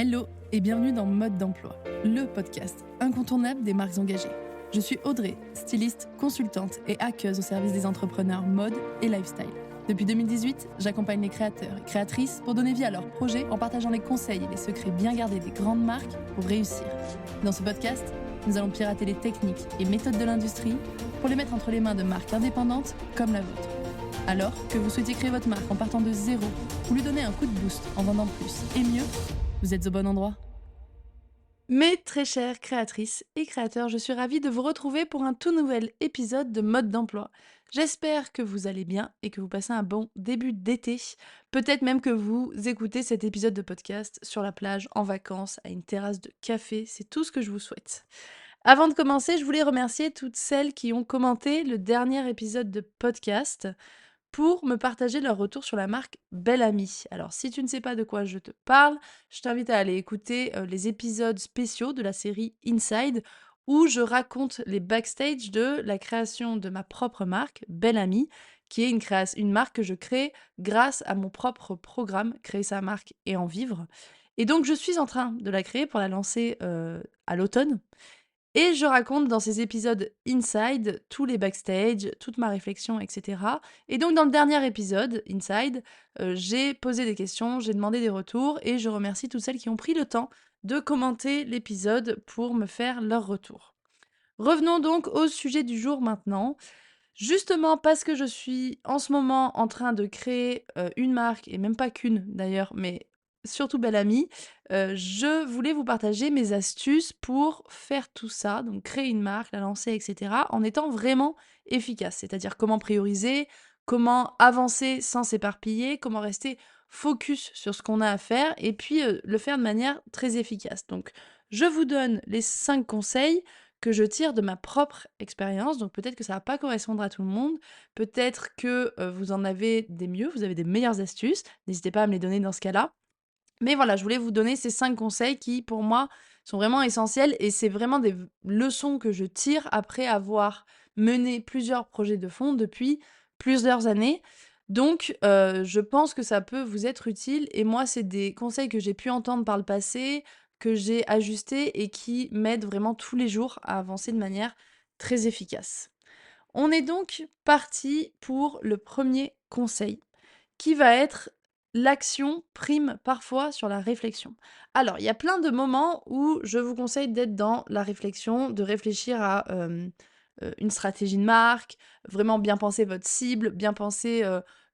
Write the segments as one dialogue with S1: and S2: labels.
S1: Hello et bienvenue dans Mode d'emploi, le podcast incontournable des marques engagées. Je suis Audrey, styliste, consultante et hackeuse au service des entrepreneurs mode et lifestyle. Depuis 2018, j'accompagne les créateurs et créatrices pour donner vie à leurs projets en partageant les conseils et les secrets bien gardés des grandes marques pour réussir. Dans ce podcast, nous allons pirater les techniques et méthodes de l'industrie pour les mettre entre les mains de marques indépendantes comme la vôtre. Alors que vous souhaitez créer votre marque en partant de zéro ou lui donner un coup de boost en vendant plus et mieux, vous êtes au bon endroit. Mes très chères créatrices et créateurs, je suis ravie de vous retrouver pour un tout nouvel épisode de Mode d'emploi. J'espère que vous allez bien et que vous passez un bon début d'été. Peut-être même que vous écoutez cet épisode de podcast sur la plage, en vacances, à une terrasse de café. C'est tout ce que je vous souhaite. Avant de commencer, je voulais remercier toutes celles qui ont commenté le dernier épisode de podcast pour me partager leur retour sur la marque Belle Amie. Alors, si tu ne sais pas de quoi je te parle, je t'invite à aller écouter les épisodes spéciaux de la série Inside, où je raconte les backstage de la création de ma propre marque, Belle Amie, qui est une marque que je crée grâce à mon propre programme, Créer sa marque et en vivre. Et donc, je suis en train de la créer pour la lancer à l'automne. Et je raconte dans ces épisodes Inside tous les backstage, toute ma réflexion, etc. Et donc dans le dernier épisode, Inside, j'ai posé des questions, j'ai demandé des retours et je remercie toutes celles qui ont pris le temps de commenter l'épisode pour me faire leur retour. Revenons donc au sujet du jour maintenant. Justement parce que je suis en ce moment en train de créer une marque, et même pas qu'une d'ailleurs, mais surtout Belle Amie, je voulais vous partager mes astuces pour faire tout ça, donc créer une marque, la lancer, etc., en étant vraiment efficace. C'est-à-dire comment prioriser, comment avancer sans s'éparpiller, comment rester focus sur ce qu'on a à faire, et puis le faire de manière très efficace. Donc je vous donne les 5 conseils que je tire de ma propre expérience, donc peut-être que ça va pas correspondre à tout le monde, peut-être que, vous en avez des mieux, vous avez des meilleures astuces, n'hésitez pas à me les donner dans ce cas-là. Mais voilà, je voulais vous donner ces 5 conseils qui, pour moi, sont vraiment essentiels et c'est vraiment des leçons que je tire après avoir mené plusieurs projets de fond depuis plusieurs années. Donc je pense que ça peut vous être utile et moi, c'est des conseils que j'ai pu entendre par le passé, que j'ai ajustés et qui m'aident vraiment tous les jours à avancer de manière très efficace. On est donc parti pour le premier conseil qui va être l'action prime parfois sur la réflexion. Alors, il y a plein de moments où je vous conseille d'être dans la réflexion, de réfléchir à une stratégie de marque, vraiment bien penser votre cible, bien penser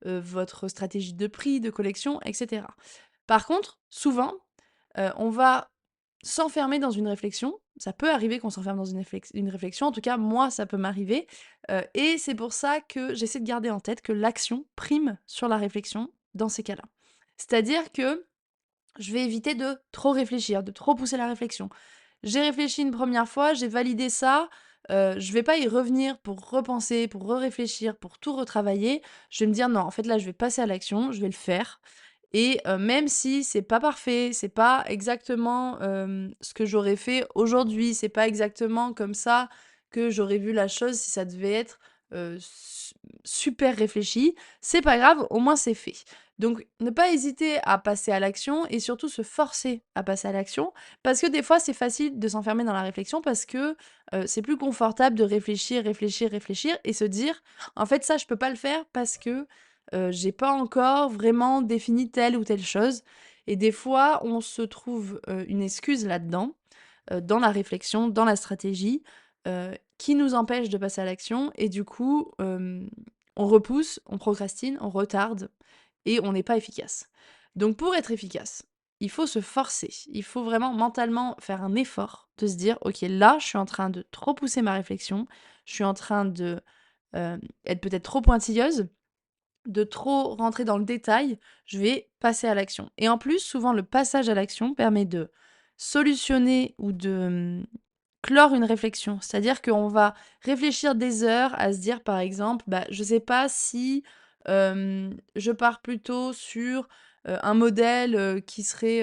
S1: votre stratégie de prix, de collection, etc. Par contre, souvent, on va s'enfermer dans une réflexion. Ça peut arriver qu'on s'enferme dans une réflexion. En tout cas, moi, ça peut m'arriver. Et c'est pour ça que j'essaie de garder en tête que l'action prime sur la réflexion dans ces cas-là. C'est-à-dire que je vais éviter de trop réfléchir, de trop pousser la réflexion. J'ai réfléchi une première fois, j'ai validé ça. Je vais pas y revenir pour repenser, pour réfléchir, pour tout retravailler. Je vais me dire non, en fait là, je vais passer à l'action, je vais le faire. Et même si c'est pas parfait, c'est pas exactement, ce que j'aurais fait aujourd'hui, c'est pas exactement comme ça que j'aurais vu la chose si ça devait être, super réfléchi, c'est pas grave, au moins c'est fait. Donc ne pas hésiter à passer à l'action et surtout se forcer à passer à l'action parce que des fois c'est facile de s'enfermer dans la réflexion parce que, c'est plus confortable de réfléchir, réfléchir, réfléchir et se dire: «En fait ça je peux pas le faire parce que j'ai pas encore vraiment défini telle ou telle chose et des fois, on se trouve, une excuse là-dedans, dans la réflexion, dans la stratégie, qui nous empêche de passer à l'action et du coup, on repousse, on procrastine, on retarde et on n'est pas efficace. Donc pour être efficace, il faut se forcer. Il faut vraiment mentalement faire un effort de se dire: «OK, là, je suis en train de trop pousser ma réflexion, je suis en train de, être peut-être trop pointilleuse, de trop rentrer dans le détail, je vais passer à l'action. Et en plus, souvent, le passage à l'action permet de solutionner ou de clore une réflexion. C'est-à-dire qu'on va réfléchir des heures à se dire, par exemple, bah, je sais pas si je pars plutôt sur un modèle qui serait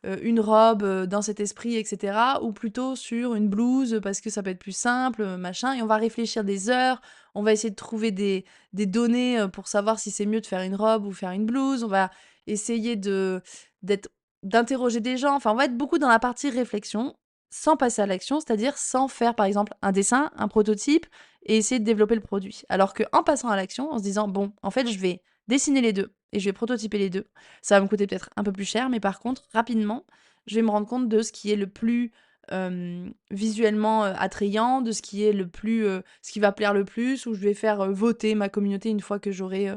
S1: une robe dans cet esprit, etc. Ou plutôt sur une blouse parce que ça peut être plus simple, machin. Et on va réfléchir des heures, on va essayer de trouver des données pour savoir si c'est mieux de faire une robe ou faire une blouse. On va essayer d'être d'interroger des gens. Enfin, on va être beaucoup dans la partie réflexion, sans passer à l'action, c'est-à-dire sans faire, par exemple, un dessin, un prototype et essayer de développer le produit. Alors qu'en passant à l'action, en se disant: «Bon, en fait, je vais dessiner les 2 et je vais prototyper les 2. Ça va me coûter peut-être un peu plus cher, mais par contre, rapidement, je vais me rendre compte de ce qui est le plus, visuellement, attrayant, de ce qui est le plus, ce qui va plaire le plus, où je vais faire, voter ma communauté une fois que j'aurai,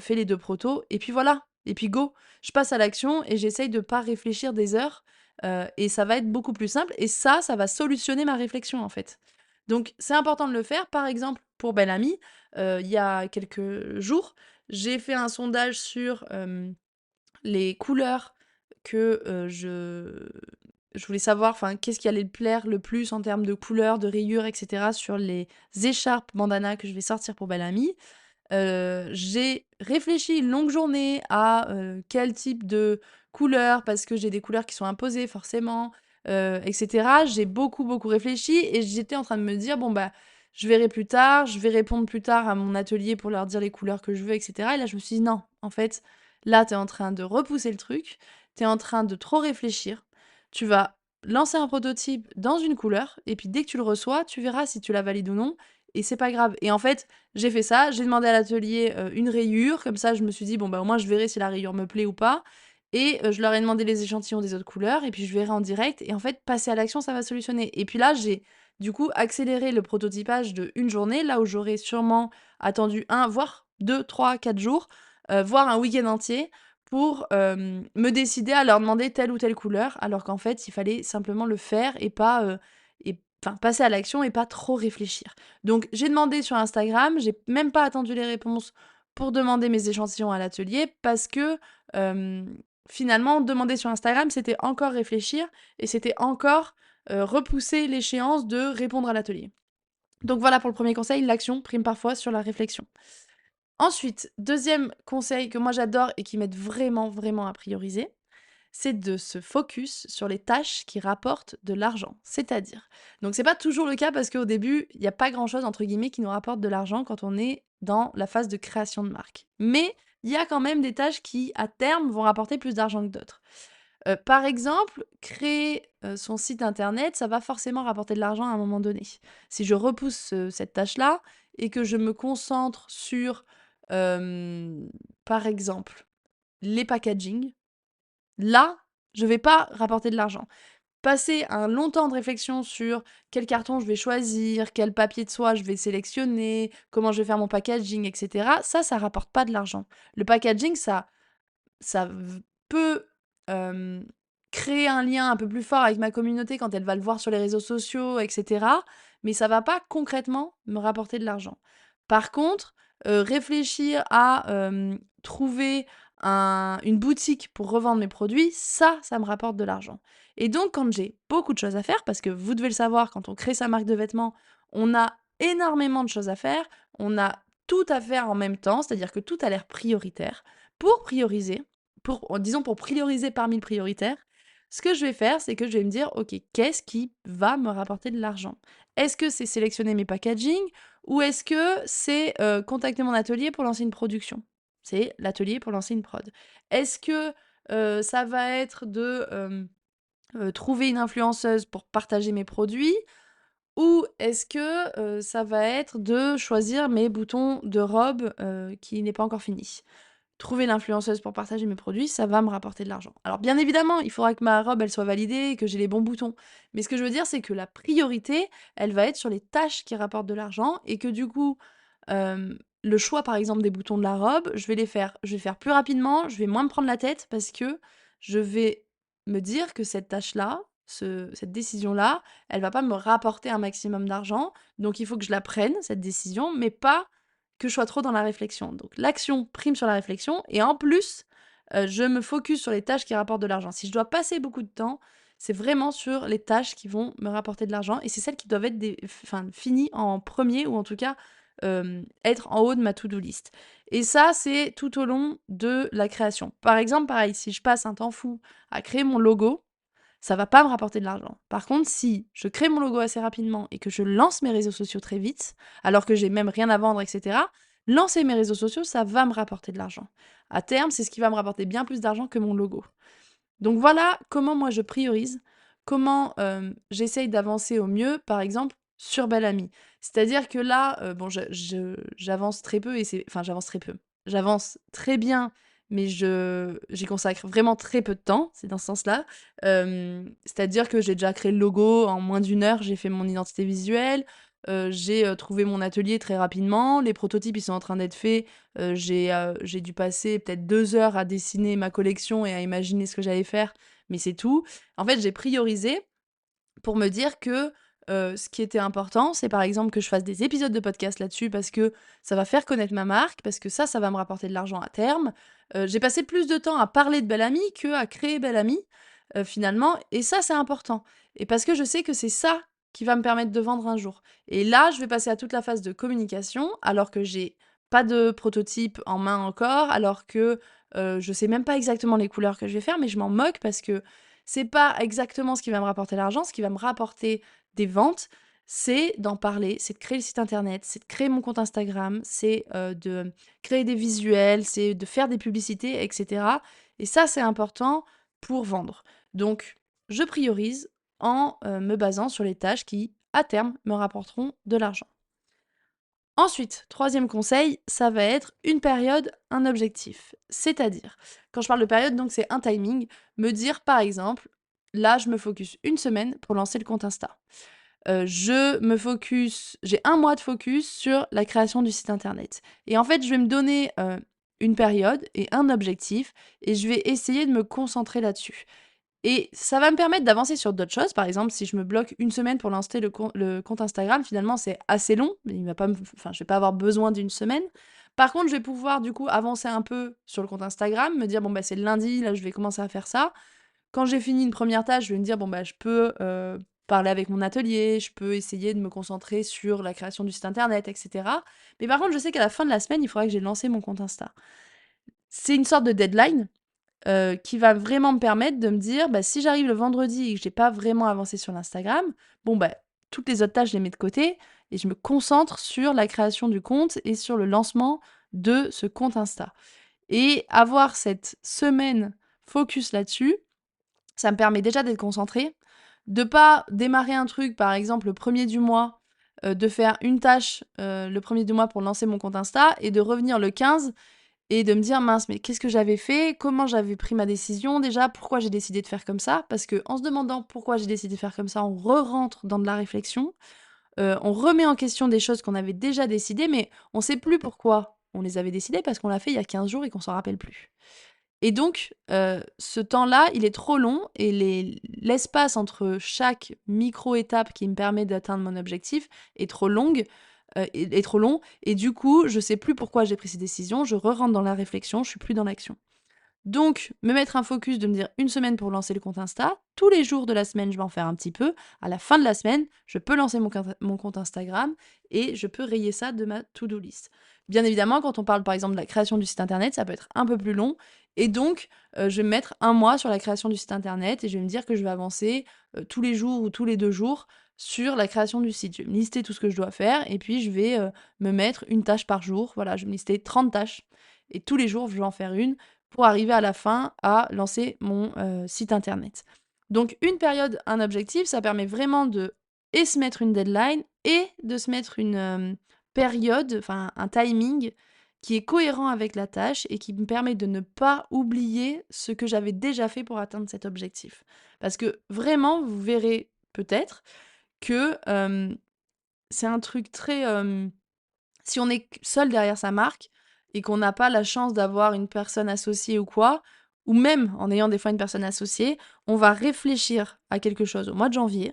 S1: fait les 2 protos et puis voilà et puis go!» Je passe à l'action et j'essaye de pas réfléchir des heures, et ça va être beaucoup plus simple et ça va solutionner ma réflexion, en fait. Donc c'est important de le faire. Par exemple, pour Belle Amie, il y a quelques jours, j'ai fait un sondage sur, les couleurs que, je voulais savoir, enfin, qu'est-ce qui allait me plaire le plus en termes de couleurs, de rayures et cetera sur les écharpes bandanas que je vais sortir pour Belle Amie. J'ai réfléchi une longue journée à, quel type de couleur, parce que j'ai des couleurs qui sont imposées forcément, et cetera. J'ai beaucoup, beaucoup réfléchi et j'étais en train de me dire: «Bon, bah, je verrai plus tard, je vais répondre plus tard à mon atelier pour leur dire les couleurs que je veux et cetera» et là, je me suis dit: «Non, en fait, là, tu es en train de repousser le truc, tu es en train de trop réfléchir. Tu vas lancer un prototype dans une couleur et puis dès que tu le reçois, tu verras si tu la valides ou non et c'est pas grave» et en fait, j'ai fait ça, j'ai demandé à l'atelier, une rayure, comme ça je me suis dit: «Bon, bah, au moins je verrai si la rayure me plaît ou pas» et je leur ai demandé les échantillons des autres couleurs et puis je verrai en direct et en fait, passer à l'action, ça va solutionner et puis là, j'ai du coup accéléré le prototypage de une journée, là où j'aurais sûrement attendu un voire 2, 3, 4 jours, voire un week-end entier pour, me décider à leur demander telle ou telle couleur, alors qu'en fait, il fallait simplement le faire et pas, et enfin passer à l'action et pas trop réfléchir. Donc j'ai demandé sur Instagram, j'ai même pas attendu les réponses pour demander mes échantillons à l'atelier parce que, finalement demander sur Instagram, c'était encore réfléchir et c'était encore, repousser l'échéance de répondre à l'atelier. Donc voilà pour le premier conseil, l'action prime parfois sur la réflexion. Ensuite, deuxième conseil que moi j'adore et qui m'aide vraiment, vraiment à prioriser, c'est de se focus sur les tâches qui rapportent de l'argent. C'est-à-dire, donc c'est pas toujours le cas parce qu'au début, il y a pas grand-chose entre guillemets qui nous rapporte de l'argent quand on est dans la phase de création de marque. Mais il y a quand même des tâches qui, à terme, vont rapporter plus d'argent que d'autres. Par exemple, créer, son site internet, ça va forcément rapporter de l'argent à un moment donné. Si je repousse, cette tâche-là et que je me concentre sur, hem, par exemple, les packaging, là, je vais pas rapporter de l'argent. Passer un long temps de réflexion sur quel carton je vais choisir, quel papier de soie je vais sélectionner, comment je vais faire mon packaging et cetera, ça rapporte pas de l'argent. Le packaging, ça peut, hem, créer un lien un peu plus fort avec ma communauté quand elle va le voir sur les réseaux sociaux et cetera, mais ça va pas concrètement me rapporter de l'argent. Par contre, réfléchir à, trouver une boutique pour revendre mes produits, ça me rapporte de l'argent et donc quand j'ai beaucoup de choses à faire, parce que vous devez le savoir, quand on crée sa marque de vêtements, on a énormément de choses à faire, on a tout à faire en même temps, c'est-à-dire que tout a l'air prioritaire. Pour prioriser, disons pour prioriser parmi le prioritaire, ce que je vais faire, c'est que je vais me dire: «OK, qu'est-ce qui va me rapporter de l'argent? Est-ce que c'est sélectionner mes packaging ou est-ce que c'est, contacter mon atelier pour lancer une production?» C'est l'atelier pour lancer une prod. Est-ce que, ça va être de, trouver une influenceuse pour partager mes produits? Ou est-ce que, ça va être de choisir mes boutons de robe, qui n'est pas encore fini? Trouver l'influenceuse pour partager mes produits, ça va me rapporter de l'argent. Alors bien évidemment, il faudra que ma robe, elle soit validée et que j'ai les bons boutons. Mais ce que je veux dire, c'est que la priorité, elle va être sur les tâches qui rapportent de l'argent et que du coup, le choix par exemple des boutons de la robe, je vais le faire plus rapidement, je vais moins me prendre la tête parce que je vais me dire que cette tâche-là, cette décision-là, elle va pas me rapporter un maximum d'argent. Donc il faut que je la prenne, cette décision, mais pas que je sois trop dans la réflexion. Donc l'action prime sur la réflexion et en plus, je me focus sur les tâches qui rapportent de l'argent. Si je dois passer beaucoup de temps, c'est vraiment sur les tâches qui vont me rapporter de l'argent et c'est celles qui doivent être finies en premier ou en tout cas, être en haut de ma to-do list et ça, c'est tout au long de la création. Par exemple, pareil, si je passe un temps fou à créer mon logo, ça va pas me rapporter de l'argent. Par contre, si je crée mon logo assez rapidement et que je lance mes réseaux sociaux très vite, alors que j'ai même rien à vendre et cetera, lancer mes réseaux sociaux, ça va me rapporter de l'argent. À terme, c'est ce qui va me rapporter bien plus d'argent que mon logo. Donc voilà comment moi je priorise, comment, j'essaye d'avancer au mieux, par exemple, sur Bel-Ami. C'est-à-dire que là, bon j'avance très peu et c'est enfin j'avance très peu. J'avance très bien, mais j'y consacre vraiment très peu de temps, c'est dans ce sens-là. C'est-à-dire que j'ai déjà créé le logo en moins d'une heure, j'ai fait mon identité visuelle, j'ai, trouvé mon atelier très rapidement, les prototypes, ils sont en train d'être faits. J'ai dû passer peut-être 2 heures à dessiner ma collection et à imaginer ce que j'allais faire, mais c'est tout. En fait, j'ai priorisé pour me dire que, ce qui était important, c'est par exemple que je fasse des épisodes de podcast là-dessus parce que ça va faire connaître ma marque, parce que ça va me rapporter de l'argent à terme. J'ai passé plus de temps à parler de Belle Amie qu'à créer Belle Amie, finalement, et ça, c'est important et parce que je sais que c'est ça qui va me permettre de vendre un jour et là, je vais passer à toute la phase de communication alors que j'ai pas de prototype en main encore, alors que, je sais même pas exactement les couleurs que je vais faire, mais je m'en moque parce que c'est pas exactement ce qui va me rapporter l'argent. Ce qui va me rapporter des ventes, c'est d'en parler, c'est de créer le site internet, c'est de créer mon compte Instagram, c'est, de créer des visuels, c'est de faire des publicités et cetera et ça, c'est important pour vendre. Donc je priorise en, me basant sur les tâches qui, à terme, me rapporteront de l'argent. Ensuite, troisième conseil, ça va être une période, un objectif. C'est-à-dire, quand je parle de période, donc c'est un timing, me dire par exemple, là je me focus une semaine pour lancer le compte Insta. J'ai un mois de focus sur la création du site internet. Et en fait, je vais me donner une période et un objectif et je vais essayer de me concentrer là-dessus. Et ça va me permettre d'avancer sur d'autres choses. Par exemple, si je me bloque une semaine pour lancer le compte Instagram, finalement, c'est assez long. Mais il va pas me enfin, je vais pas avoir besoin d'une semaine. Par contre, je vais pouvoir, du coup, avancer un peu sur le compte Instagram, me dire: «Bon, bah, c'est le lundi, là, je vais commencer à faire ça». Quand j'ai fini une première tâche, je vais me dire: «Bon, bah, je peux, parler avec mon atelier, je peux essayer de me concentrer sur la création du site internet et cetera». Mais par contre, je sais qu'à la fin de la semaine, il faudra que j'ai lancé mon compte Insta. C'est une sorte de deadline qui va vraiment me permettre de me dire: «Bah, si j'arrive le vendredi et que j'ai pas vraiment avancé sur l'Instagram, bon, bah, toutes les autres tâches, je les mets de côté et je me concentre sur la création du compte et sur le lancement de ce compte Insta» et avoir cette semaine focus là-dessus, ça me permet déjà d'être concentrée, de pas démarrer un truc, par exemple, le premier du mois, de faire une tâche, le premier du mois pour lancer mon compte Insta et de revenir le 15 et de me dire: «Mince, mais qu'est-ce que j'avais fait? Comment j'avais pris ma décision déjà? Pourquoi j'ai décidé de faire comme ça?» Parce qu'en se demandant pourquoi j'ai décidé de faire comme ça, on re-rentre dans de la réflexion, on remet en question des choses qu'on avait déjà décidées, mais on sait plus pourquoi on les avait décidées parce qu'on l'a fait il y a 15 jours et qu'on s'en rappelle plus. Et donc, ce temps-là, il est trop long et l'espace entre chaque micro-étape qui me permet d'atteindre mon objectif est trop longue, est trop long et du coup, je sais plus pourquoi j'ai pris ces décisions, je re-rentre dans la réflexion, je suis plus dans l'action. Donc, me mettre un focus de me dire une semaine pour lancer le compte Insta. Tous les jours de la semaine, je vais en faire un petit peu. À la fin de la semaine, je peux lancer mon compte Instagram et je peux rayer ça de ma to-do list. Bien évidemment, quand on parle par exemple de la création du site internet, ça peut être un peu plus long. Et donc, je vais me mettre un mois sur la création du site internet et je vais me dire que je vais avancer tous les jours ou tous les 2 jours sur la création du site. Je vais me lister tout ce que je dois faire et puis je vais me mettre une tâche par jour. Voilà, je vais me lister 30 tâches. Et tous les jours, je vais en faire une pour arriver à la fin à lancer mon, site internet. Donc une période, un objectif, ça permet vraiment de et se mettre une deadline et de se mettre une, période, enfin un timing qui est cohérent avec la tâche et qui me permet de ne pas oublier ce que j'avais déjà fait pour atteindre cet objectif. Parce que vraiment, vous verrez peut-être que, c'est un truc très, si on est seul derrière sa marque et qu'on n'a pas la chance d'avoir une personne associée ou quoi, ou même en ayant des fois une personne associée, on va réfléchir à quelque chose au mois de janvier.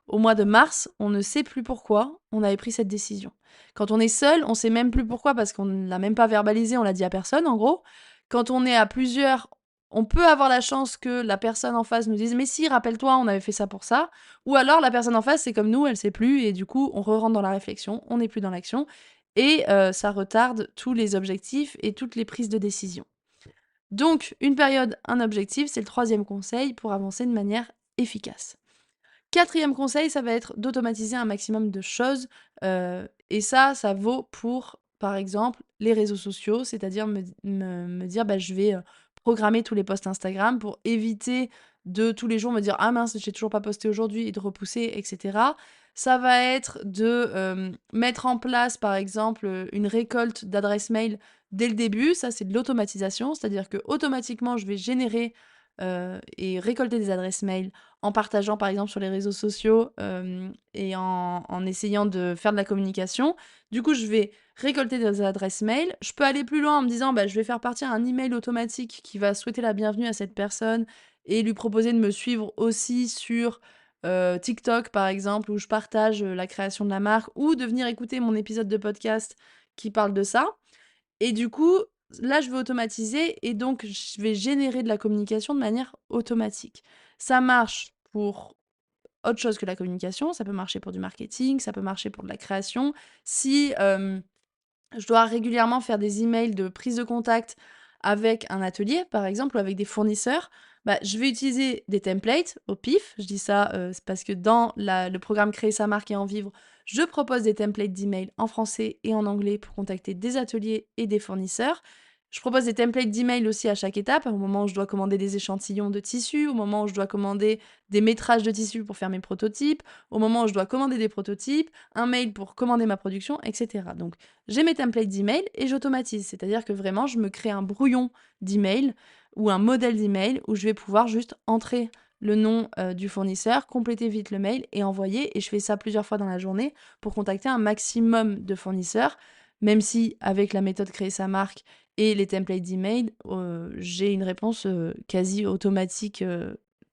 S1: Au mois de mars, on ne sait plus pourquoi on avait pris cette décision. Quand on est seul, on sait même plus pourquoi parce qu'on ne l'a même pas verbalisé, on l'a dit à personne en gros. Quand on est à plusieurs, on peut avoir la chance que la personne en face nous dise «Mais si, rappelle-toi, on avait fait ça pour ça». Ou alors la personne en face, c'est comme nous, elle sait plus et du coup, on re-rentre dans la réflexion, on n'est plus dans l'action et ça retarde tous les objectifs et toutes les prises de décision. Donc une période, un objectif, c'est le troisième conseil pour avancer de manière efficace. Quatrième conseil, ça va être d'automatiser un maximum de choses, et ça vaut pour, par exemple, les réseaux sociaux, c'est-à-dire me dire: «Bah, je vais, programmer tous les posts Instagram pour éviter de tous les jours me dire: «Ah mince, j'ai toujours pas posté aujourd'hui» et de repousser et cetera. Ça va être de, mettre en place, par exemple, une récolte d'adresses mail dès le début. Ça, c'est de l'automatisation, c'est-à-dire qu'automatiquement, je vais générer, et récolter des adresses mail en partageant, par exemple, sur les réseaux sociaux, et en essayant de faire de la communication. Du coup, je vais récolter des adresses mail. Je peux aller plus loin en me disant: «Bah, je vais faire partir un email automatique qui va souhaiter la bienvenue à cette personne et lui proposer de me suivre aussi sur, TikTok, par exemple, où je partage, la création de la marque ou de venir écouter mon épisode de podcast qui parle de ça». Et du coup, là, je vais automatiser et donc je vais générer de la communication de manière automatique. Ça marche pour autre chose que la communication, ça peut marcher pour du marketing, ça peut marcher pour de la création. Si, je dois régulièrement faire des emails de prise de contact avec un atelier, par exemple, ou avec des fournisseurs, bah, je vais utiliser des templates au pif. Je dis ça, c'est parce que dans le programme Créer sa marque et en vivre, je propose des templates d'emails en français et en anglais pour contacter des ateliers et des fournisseurs. Je propose des templates d'emails aussi à chaque étape, au moment où je dois commander des échantillons de tissus, au moment où je dois commander des métrages de tissus pour faire mes prototypes, au moment où je dois commander des prototypes, un mail pour commander ma production, etc. Donc j'ai mes templates d'email et j'automatise. C'est-à-dire que vraiment, je me crée un brouillon d'email ou un modèle d'email où je vais pouvoir juste entrer le nom du fournisseur, compléter vite le mail et envoyer. Et je fais ça plusieurs fois dans la journée pour contacter un maximum de fournisseurs, même si avec la méthode créer sa marque et les templates d'email, j'ai une réponse quasi automatique,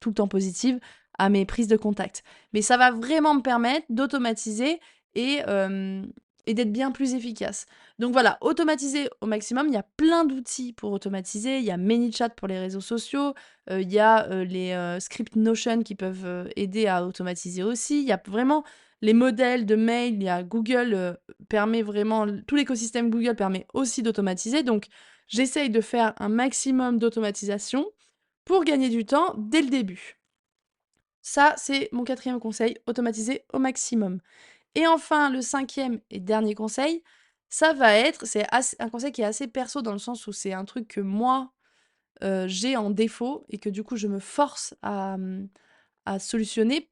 S1: tout le temps positive à mes prises de contact. Mais ça va vraiment me permettre d'automatiser et, et d'être bien plus efficace. Donc voilà, automatiser au maximum. Il y a plein d'outils pour automatiser. Il y a ManyChat pour les réseaux sociaux. Il y a les scripts Notion qui peuvent aider à automatiser aussi. Il y a vraiment les modèles de mail. Il y a Google permet vraiment, tout l'écosystème Google permet aussi d'automatiser. Donc j'essaye de faire un maximum d'automatisation pour gagner du temps dès le début. Ça, c'est mon quatrième conseil, automatiser au maximum. Et enfin, le cinquième et dernier conseil, ça va être, un conseil qui est assez perso dans le sens où c'est un truc que moi, j'ai en défaut et que du coup je me force à solutionner.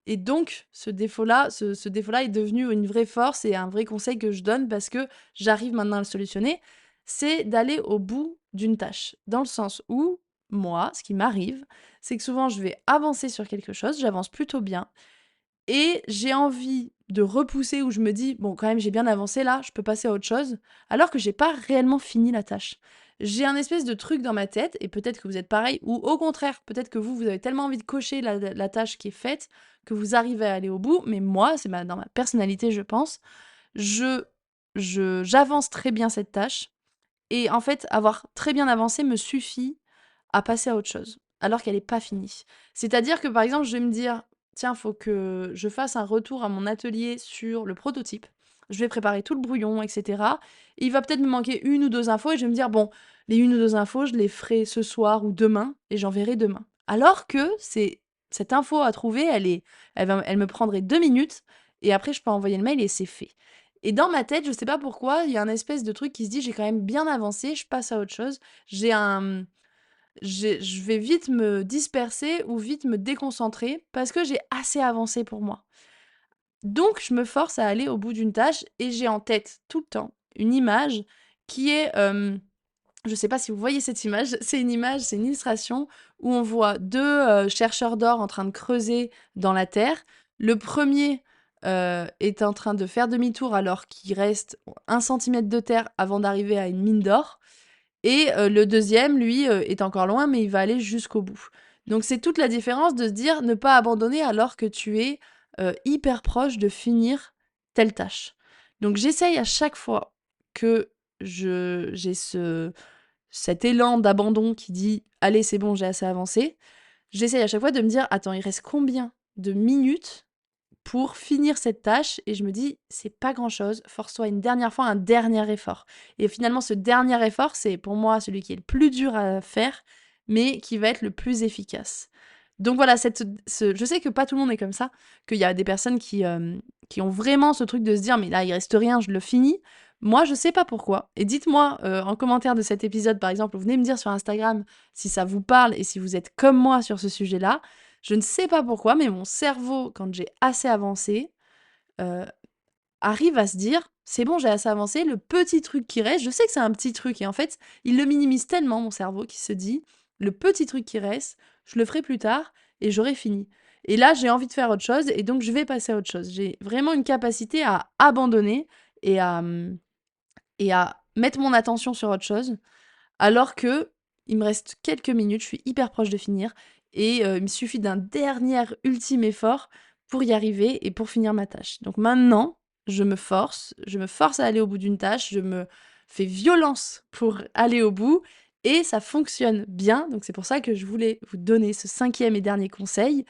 S1: Et donc ce défaut-là est devenu une vraie force et un vrai conseil que je donne parce que j'arrive maintenant à le solutionner, c'est d'aller au bout d'une tâche. Dans le sens où, moi, ce qui m'arrive, c'est que souvent je vais avancer sur quelque chose, j'avance plutôt bien et j'ai envie de repousser où je me dis: «Bon, quand même, j'ai bien avancé là, je peux passer à autre chose», alors que j'ai pas réellement fini la tâche. J'ai un espèce de truc dans ma tête et peut-être que vous êtes pareil ou au contraire, peut-être que vous avez tellement envie de cocher la tâche qui est faite que vous arrivez à aller au bout. Mais moi, c'est dans ma personnalité, je pense, je j'avance très bien cette tâche et en fait, avoir très bien avancé me suffit à passer à autre chose, alors qu'elle est pas finie. C'est-à-dire que, par exemple, je vais me dire: «Tiens, faut que je fasse un retour à mon atelier sur le prototype». Je vais préparer tout le brouillon et cetera. Il va peut-être me manquer une ou 2 infos et je vais me dire: «Bon, les une ou 2 infos, je les ferai ce soir ou demain et j'enverrai demain». Alors que c'est cette info à trouver, elle me prendrait 2 minutes et après je peux envoyer le mail et c'est fait. Et dans ma tête, je sais pas pourquoi, il y a un espèce de truc qui se dit: «J'ai quand même bien avancé, je passe à autre chose». J'ai un, je vais vite me disperser ou vite me déconcentrer parce que j'ai assez avancé pour moi. Donc je me force à aller au bout d'une tâche et j'ai en tête tout le temps une image qui est, je sais pas si vous voyez cette image, c'est une illustration où on voit 2 chercheurs d'or en train de creuser dans la terre. Le premier est en train de faire demi-tour alors qu'il reste 1 centimètre de terre avant d'arriver à une mine d'or et le deuxième, lui, est encore loin, mais il va aller jusqu'au bout. Donc c'est toute la différence de se dire: ne pas abandonner alors que tu es, hyper proche de finir telle tâche. Donc j'essaye à chaque fois que j'ai cet élan d'abandon qui dit: «Allez, c'est bon, j'ai assez avancé», j'essaye à chaque fois de me dire: «Attends, il reste combien de minutes pour finir cette tâche?» Et je me dis: «C'est pas grand-chose, force-toi une dernière fois, un dernier effort». Et finalement, ce dernier effort, c'est pour moi celui qui est le plus dur à faire, mais qui va être le plus efficace. Donc voilà, je sais que pas tout le monde est comme ça, qu'il y a des personnes qui ont vraiment ce truc de se dire: «Mais là, il reste rien, je le finis». Moi, je sais pas pourquoi. Et dites-moi en commentaire de cet épisode, par exemple, vous venez me dire sur Instagram si ça vous parle et si vous êtes comme moi sur ce sujet-là. Je ne sais pas pourquoi, mais mon cerveau, quand j'ai assez avancé, euh, arrive à se dire, c'est bon, j'ai assez avancé, le petit truc qui reste, je sais que c'est un petit truc, et en fait, il le minimise tellement, mon cerveau, qui se dit, le petit truc qui reste, je le ferai plus tard, et j'aurai fini. Et là, j'ai envie de faire autre chose, et donc je vais passer à autre chose. J'ai vraiment une capacité à abandonner et à mettre mon attention sur autre chose, alors que il me reste quelques minutes, je suis hyper proche de finir, et il me suffit d'un dernier ultime effort pour y arriver et pour finir ma tâche. Donc maintenant, je me force à aller au bout d'une tâche, je me fais violence pour aller au bout, et ça fonctionne bien. Donc c'est pour ça que je voulais vous donner ce 5e et dernier conseil,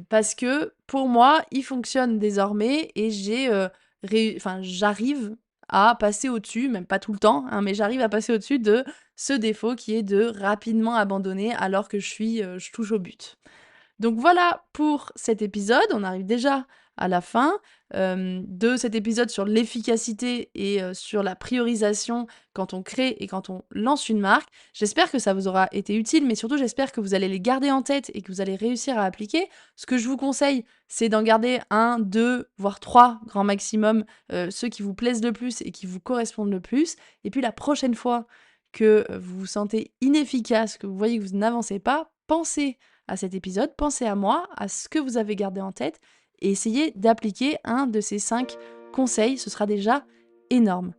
S1: parce que pour moi, il fonctionne désormais, et j'arrive à passer au-dessus, même pas tout le temps, hein, mais j'arrive à passer au-dessus de ce défaut qui est de rapidement abandonner alors que je touche au but. Donc voilà pour cet épisode, on arrive déjà à la fin de cet épisode sur l'efficacité et sur la priorisation quand on crée et quand on lance une marque. J'espère que ça vous aura été utile, mais surtout j'espère que vous allez les garder en tête et que vous allez réussir à appliquer. Ce que je vous conseille, c'est d'en garder 1, 2, voire 3 grand maximum, ceux qui vous plaisent le plus et qui vous correspondent le plus. Et puis la prochaine fois que vous vous sentez inefficace, que vous voyez que vous n'avancez pas, pensez à cet épisode, pensez à moi, à ce que vous avez gardé en tête, et essayez d'appliquer un de ces 5 conseils, ce sera déjà énorme.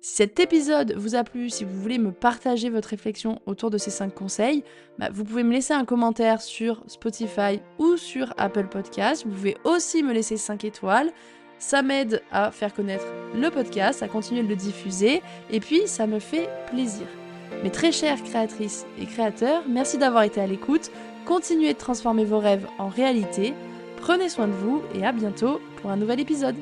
S1: Si cet épisode vous a plu, si vous voulez me partager votre réflexion autour de ces 5 conseils, vous pouvez me laisser un commentaire sur Spotify ou sur Apple Podcasts. Vous pouvez aussi me laisser 5 étoiles. Ça m'aide à faire connaître le podcast, à continuer de le diffuser, et puis ça me fait plaisir. Mes très chères créatrices et créateurs, merci d'avoir été à l'écoute. Continuez de transformer vos rêves en réalité. Prenez soin de vous et à bientôt pour un nouvel épisode.